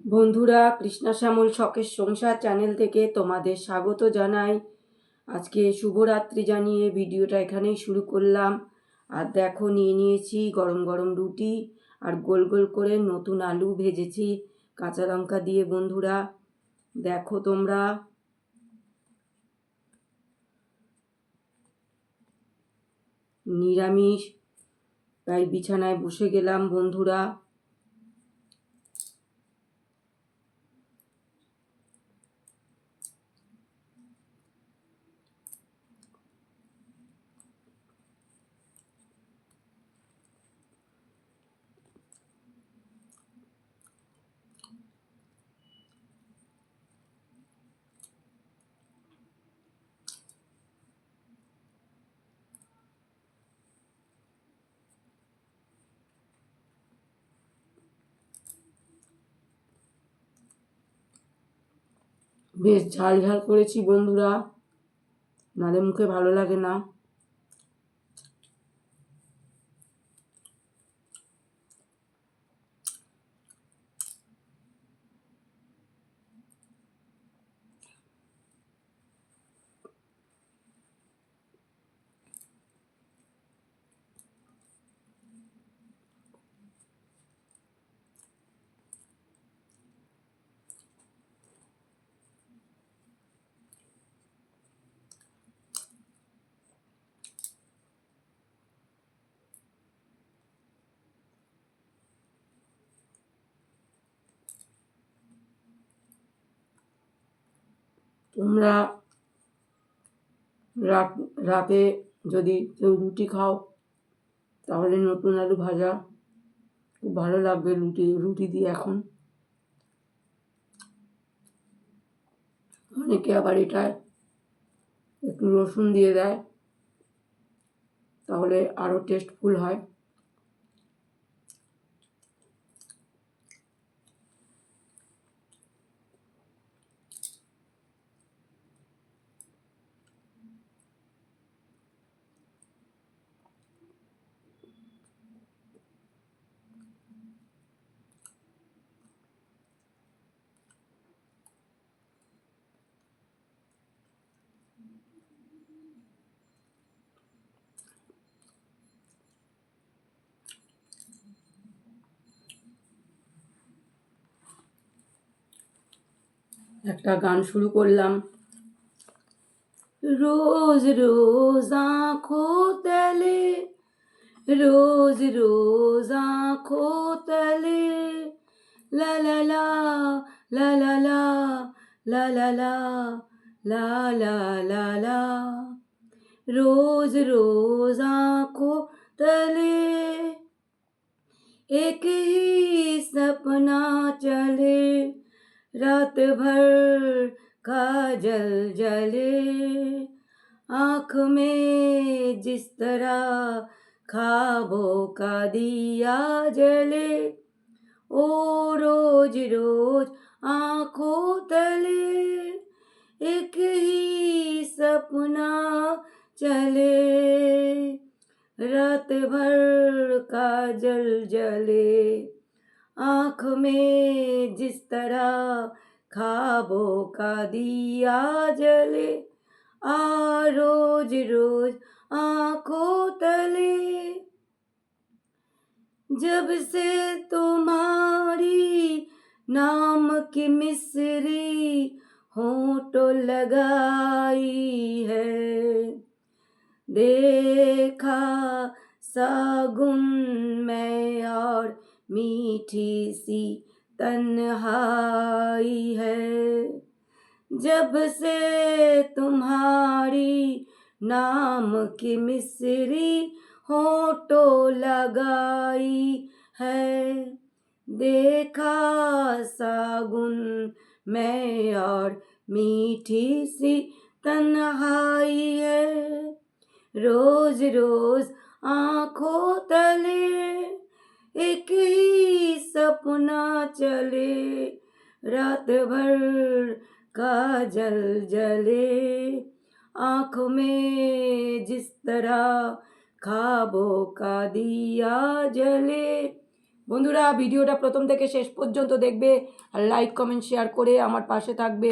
বন্ধুরা, কৃষ্ণা শ্যামল শখের সংসার চ্যানেল থেকে তোমাদের স্বাগত জানাই। আজকে শুভরাত্রি জানিয়ে ভিডিওটা এখানেই শুরু করলাম। আর দেখো, নিয়ে নিয়েছি গরম গরম রুটি আর গোল গোল করে নতুন আলু ভেজেছি কাঁচা লঙ্কা দিয়ে। বন্ধুরা দেখো, তোমরা নিরামিষ, তাই বিছানায় বসে গেলাম বন্ধুরা। বেশ ঝাল ঝাল করেছি বন্ধুরা, নালে মুখে ভালো লাগে না। তোমরা রাতে যদি কেউ রুটি খাও তাহলে নতুন আলু ভাজা খুব ভালো লাগবে রুটি দিয়ে। এখন অনেকে আবার এটায় একটু রসুন দিয়ে দেয়, তাহলে আরও টেস্টফুল হয়। একটা গান শুরু করলাম। रोज रोज आँखों तले, रोज रोज आँखों तले, ला ला ला ला ला ला ला ला ला ला ला ला ला, रोज रोज आँखों तले एक ही सपना चले, रात भर काजल जले, आँख में जिस तरह ख्वाबों का दिया जले, ओ रोज रोज आँखों तले एक ही सपना चले, रात भर काजल जले, आँख में जिस तरह ख्वाबों का दिया जले, आ रोज रोज आँखों तले। जब से तुम्हारी नाम की मिसरी होंठों लगाई है, देखा सागुन में और मीठी सी तन्हाई है, जब से तुम्हारी नाम की मिसरी होंठों लगाई है, देखा सागुन में और मीठी सी तन्हाई है, रोज रोज आँखों तले एक ही सपना चले, रात भर काजल जले, आँख में जिस तरह ख्वाबों का दिया जले, বন্ধুরা, ভিডিওটা প্রথম থেকে শেষ পর্যন্ত দেখবে আর লাইক কমেন্ট শেয়ার করে আমার পাশে থাকবে।